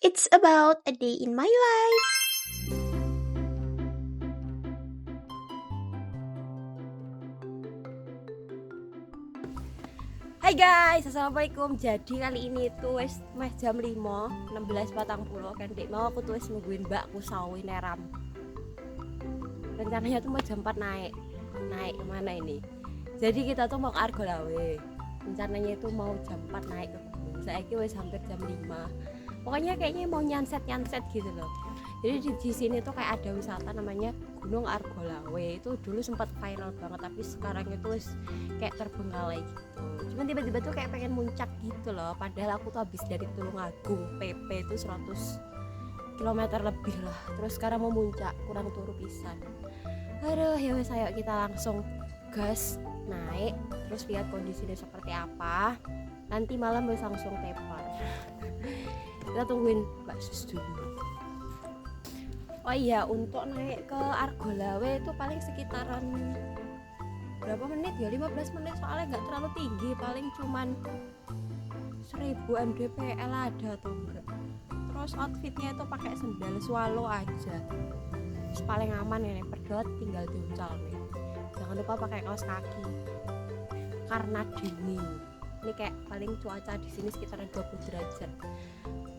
It's about a day in my life. Hai guys, assalamualaikum. Jadi kali ini tuh wis jam 5, 16.40 kan dek mau aku tuh wis nungguin mbakku sawi neram. Rencananya tuh mau jam 4 naik kemana ini? Jadi kita tuh mau ke Argolawe. Rencananya itu mau jam 4 naik ke gunung. Saiki wis hampir jam 5. Pokoknya kayaknya mau nyanset gitu loh. Jadi di sini tuh kayak ada wisata namanya Gunung Argolawe. Itu dulu sempat viral banget tapi sekarang itu wis kayak terbengkalai gitu. Cuman tiba-tiba tuh kayak pengen muncak gitu loh. Padahal aku tuh habis dari Tulungagung PP itu 100 km lebih lah. Terus sekarang mau muncak, kurang turu pisan. Aduh, ya wes ayo kita langsung gas naik terus lihat kondisinya seperti apa. Nanti malam wes langsung tepar. Kita tungguin Mbak Sus dulu. Oh iya, untuk naik ke Argolawe itu paling sekitaran berapa menit ya? 15 menit soalnya nggak terlalu tinggi, paling cuman 1000 mdpl ada atau enggak. Terus outfitnya itu pakai sendal swallow aja. Terus paling aman ini, pedot tinggal diuncal nih. Jangan lupa pakai kaos kaki karena dingin. Ini kayak paling cuaca di sini sekitaran 20 derajat.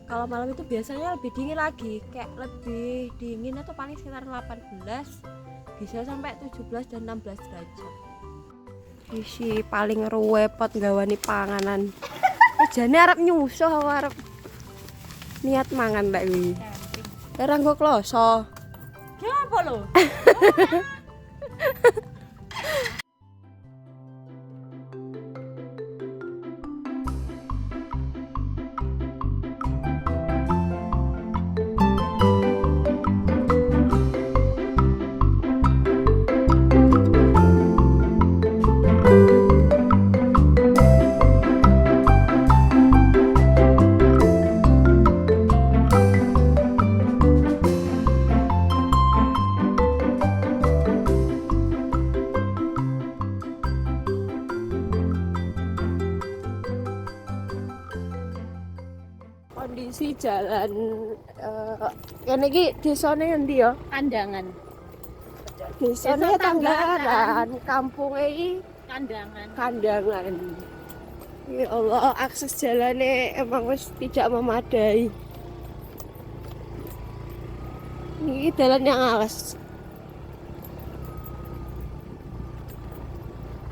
Kalau malam itu biasanya lebih dingin lagi, kayak lebih dingin itu paling sekitar 18, bisa sampai 17 dan 16 derajat. Isi paling ruwepot gawani panganan. Jane arep nyusuh arep niat mangan tak wi. Ora nggo kloso. Ya apa lo? Kondisi jalan kene iki desane endi ya? Kandangan. Desane Desa Tanggaran, kampunge iki Kandangan. Kandangan. Ya Allah, akses jalannya emang wis tidak memadai. Ini jalan yang alas.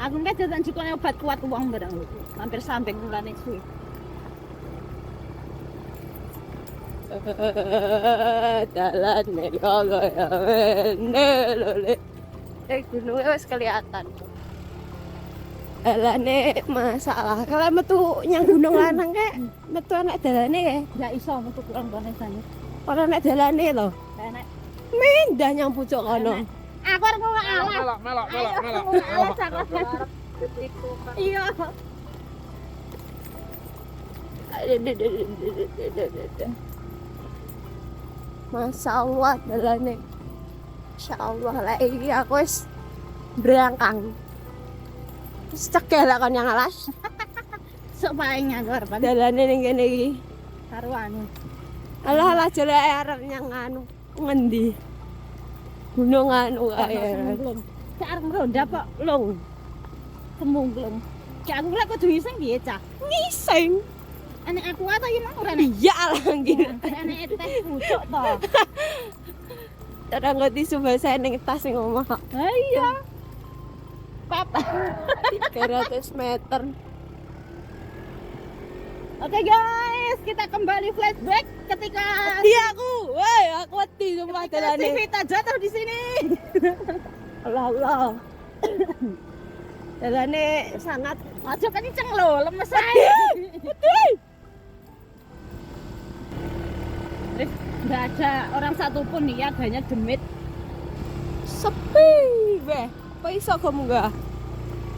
Aku kan jajan jukone obat kuat uang barang lho. Hampir sampai mulane suwi. Jalan lole. Gunungnya wis kelihatan. Dalane masalah. Kalau metu nyang gunung lanang kayak metu anak dalane kayak Enggak iso metu kurang konesane. ora anak dalane lho. Nek Mindah nyang pucuk kono. aku arep ngalah. Melok. Iya. Masya Allah dalane. Masya Allah lah iki aku wis berangkang. Wis cekel lah kon yang alas. Sok paling nganggur pan. Dalane ning kene iki. Karo anu. Alah jelek arep nyang anu ngendi? Gunung anu kae. Cak arep ronda kok long. Semungklung. Cak aku lek kudu iseng piye, Cak? Ngising. Anek aku atau yang ora nek? Iya lah gitu. Anek teh pucuk to. Ora ngerti subasa ning tas sing omah. Ha iya. Papa. 300 meter. Oke guys, kita kembali flashback ketika Iya aku wedi sumpah dalane. Vita jatuh di sini. Allah. Dalane sangat Aja kenceng lo, lemes aja. Nggak ada orang satupun nih, adanya demit. sepi. Weh, apa iso kamu munggah?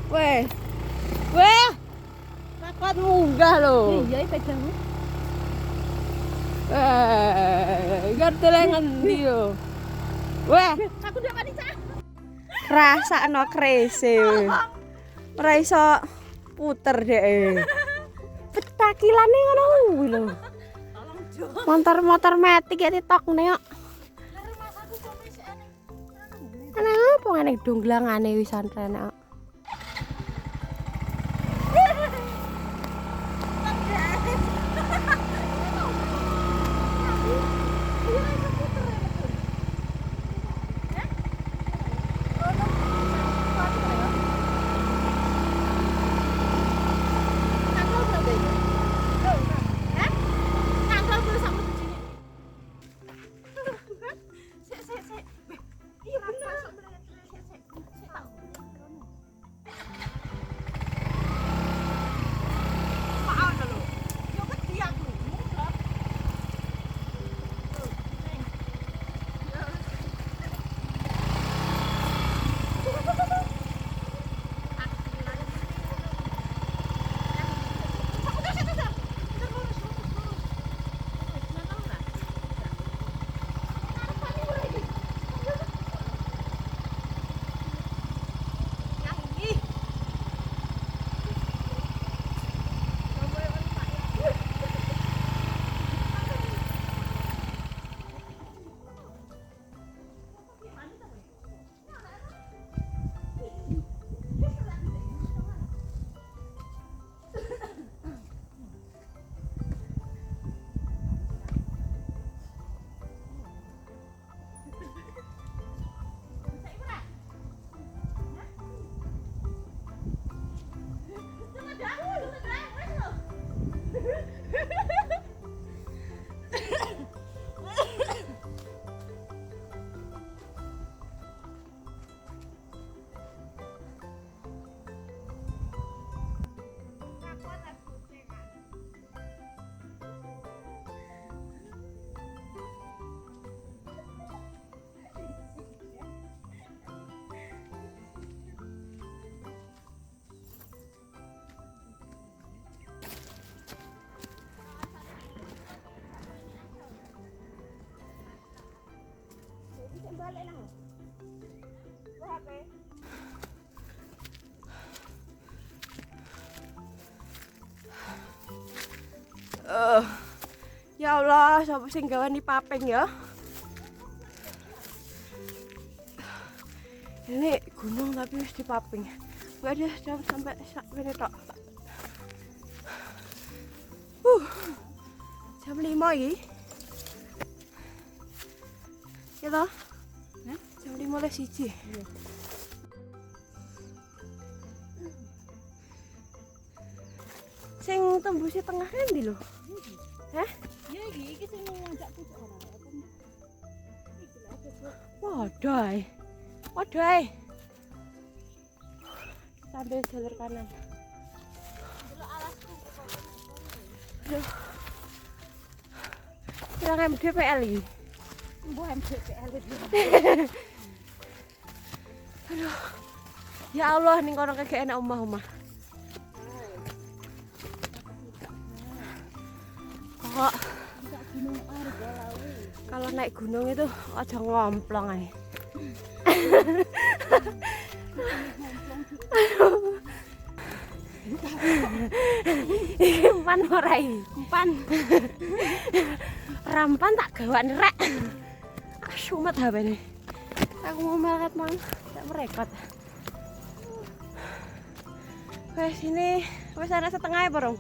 Weh. Takut munggah lho. Iya, pegangmu. Gartele ngendi yo. Weh, Aku udah mati cah. rasakno krese. Ora iso puter dhek. Petakilane ngono kuwi lho. Motor metik ya TikTok nih kok. Ana apa ngene donglangane wisan rene kok. Ya Allah, sapa sing gawani paping ya? Ini gunung tapi wis dipaping. Gak ada jam sampai sak menit tok. Jam 5 iki. Ya toh? Jam 5 le siji. Iya. Sing tembusnya tengah kan di lho. Hah? Ya iki sing ngajak pucuk ora. Waduh. Waduh. Sambil jalur kanan. Delok alasku. Aduh. Kurang MDPL iki. Mbok MDPL iki. Aduh. Ya Allah, ning kono kagak enak omah-omah. Kok kalau naik gunung itu aja ngomplong aja. Empan ora iki? Empan. Rampan tak gawan rek. Sumet HP-ne. Aku mau melekat mang, tak merekot. Wes ini wes ada setengah ya, Borong.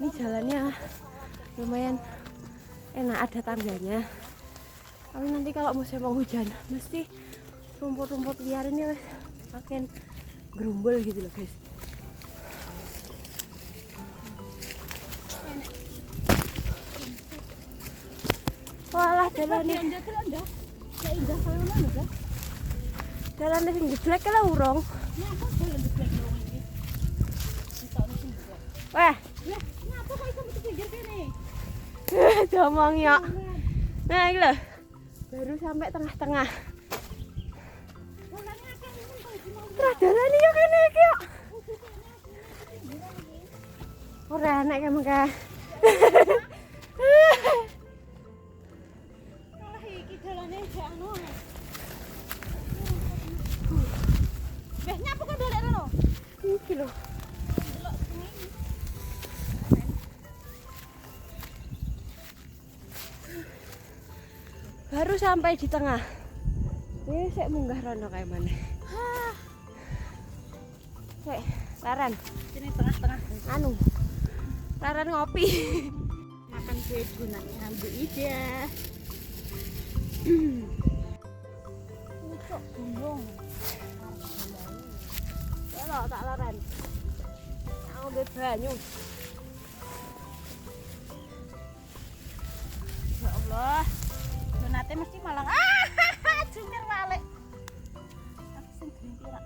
Ini jalannya lumayan enak, ada tangganya. Tapi nanti kalau musim penghujan mesti rumput-rumput liar ini wes makin gerumbul gitu loh guys. Walah jalannya jalannya sing jeblek lah urung. Wah, Nyapa kok iso metu pinggir kene? jamang ya. Nah, iki lho. Baru sampai tengah-tengah. Radalan yo kene iki yo. Ora enak kan mengke. Kalah iki dalane jek anu. Weh, nyapa kok dolek rono? Iki lho. Baru sampai di tengah. Ini saya munggah rono kayak mana? Kayak Laran. Sini tengah-tengah. Anu. Laran ngopi. Makan kue donat ambil ide. Cocok bumbung. Kalau tak Laran. Aku ambil banyu. Ya Allah. Donatnya mesti malah jumir balik. Aku sing genti rak.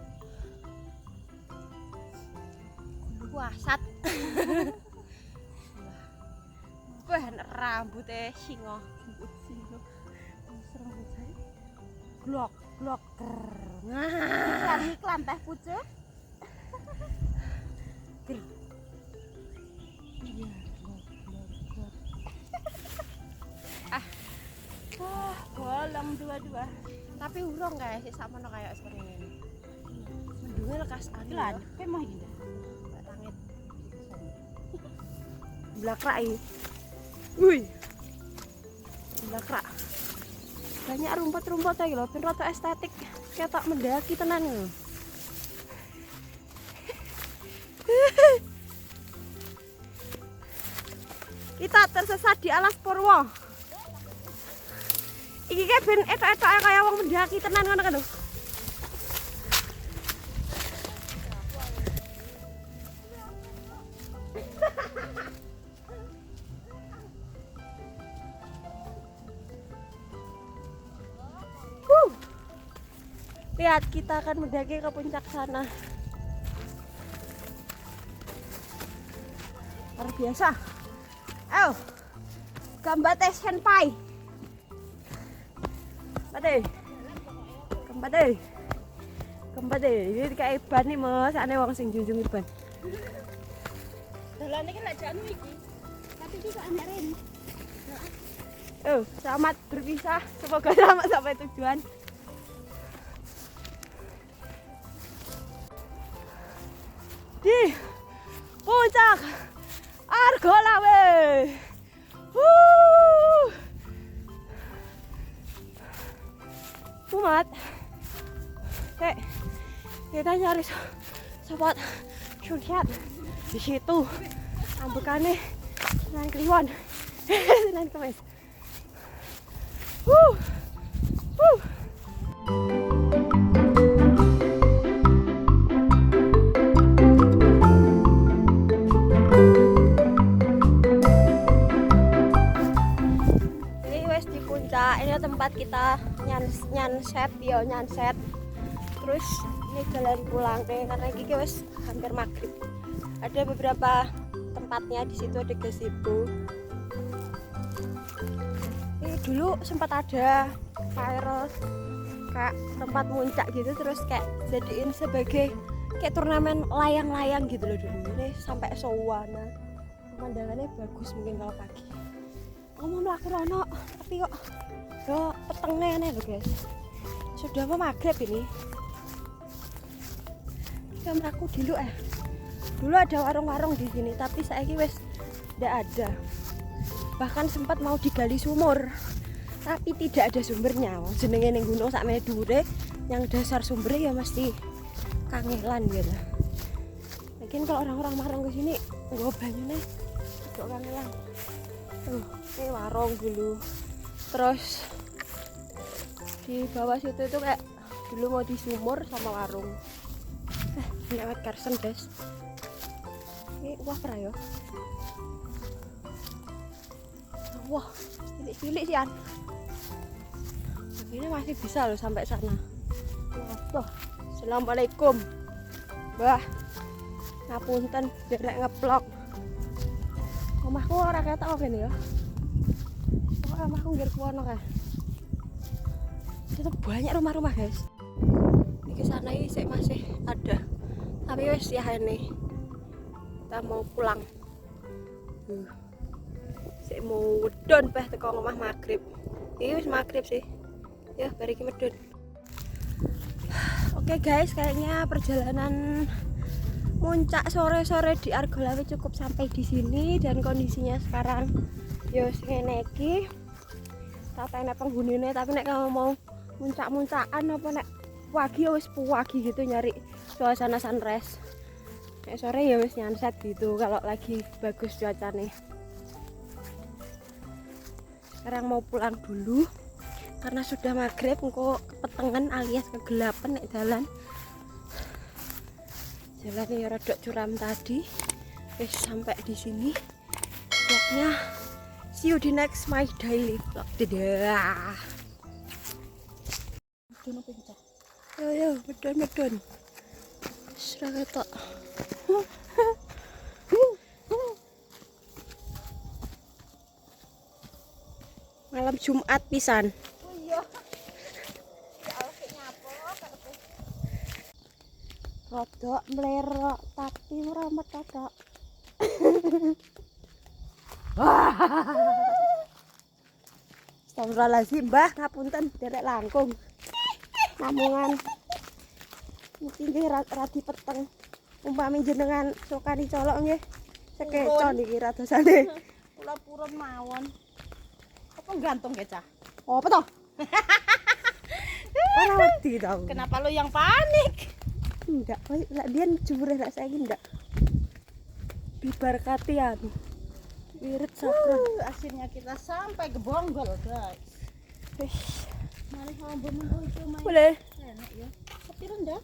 Kuasat. Wah, rambutnya singo. Glok glok. Nah, Iklan teh pucuk. Iya, bolong dua-dua. tapi urung guys, sama no kayak seperti ini. Mendungnya lekas Iklan, kayak mau indah. Langit. Blakrak ini. Wih. Blakrak. Banyak rumput-rumput lagi loh, ben rada estetik. Kayak tak mendaki tenan lho. Kita tersesat di alas Purwo. Iki kayak ben etok-etok kayak wong mendaki tenan ngono kan lho. Lihat, kita akan mendaki ke puncak sana. Luar biasa. Ayo, gambate senpai. Kembali. Ini kayak ban nih mas, aneh wong sing junjung ban. Dalane kan lak janu iki. Tapi juga anak Reni. Selamat berpisah. Semoga selamat sampai tujuan. Di puncak Argolawe. Umat. Kita nyari spot sunset di situ. Ambekannya Senin Kliwon. Senin Kemis. Ini tempat kita nyanset. Terus ini jalan pulang deh karena ini wes hampir maghrib. Ada beberapa tempatnya di situ, ada gazebo. Ini dulu sempat ada Kairos kayak tempat muncak gitu, terus kayak jadiin sebagai kayak turnamen layang-layang gitu loh dulu. Ini sampai sawana. Pemandangannya bagus mungkin kalau pagi. Ngomong melaku rono, tapi kok petengnya aneh loh guys. Sudah mau maghrib ini. Kita melaku dulu Dulu ada warung-warung di sini, tapi saiki wes tidak ada. Bahkan sempat mau digali sumur, tapi tidak ada sumbernya. Jenenge ning gunung sakmene dhuwure, yang dasar sumbernya ya mesti kangelan gitu. Mungkin kalau orang-orang marung ke sini, nggo banyune kok kangelan. Ini warung dulu. Terus di bawah situ itu kayak dulu mau di sumur sama warung. Lewat Karsen guys. Ini wah pernah ya. Wah, cilik-cilik sih an. Ini masih bisa loh sampai sana. Wah, assalamualaikum. Mbah. Ngapunten derek ngeplok. Omahku ora ketok kene ya. Kok omahku nggir kono kae. Itu banyak rumah-rumah, guys. Di sana ini masih ada. Tapi wes ya ini. Kita mau pulang. Saya mau wedon peh teko omah magrib. Ini wis magrib sih. Ya, bari iki medun. Oke guys, kayaknya perjalanan muncak sore-sore di Argolawe cukup sampai di sini dan kondisinya sekarang yo ngene iki. Rata nek penghunine, tapi nek kamu mau muncak-muncakan apa nek pagi wis pagi gitu nyari suasana sunrise. Nek sore ya wis nyanset gitu kalau lagi bagus cuacanya. Sekarang mau pulang dulu karena sudah maghrib, engko kepetengan alias kegelapan nek jalan. Jalannya ya rada curam tadi. Wis sampai di sini. Vlognya see you di next my daily vlog. Dadah. Yo medon. Serah ketok. Malam Jumat pisan. Oh iya. Ya Allah sik nyapo karepe. Rodok mlerok tapi ora metok. Astagfirullahaladzim, Mbah, ngapunten derek langkung. Namungan mungkin nggih radi peteng. Umpami jenengan sokani colok nggih. Sekeco niki radosane. Kula purun mawon. Apa gantung ya, Cah? Apa toh? Ora wedi tau. Kenapa lo yang panik? Enggak, lek dia jumure lek saiki enggak. Bibarkati anu. Wirid sakron. Akhirnya kita sampai ke Bonggol, guys. Wis, Mari ngomong itu main. boleh. Enak ya. Tapi rendah.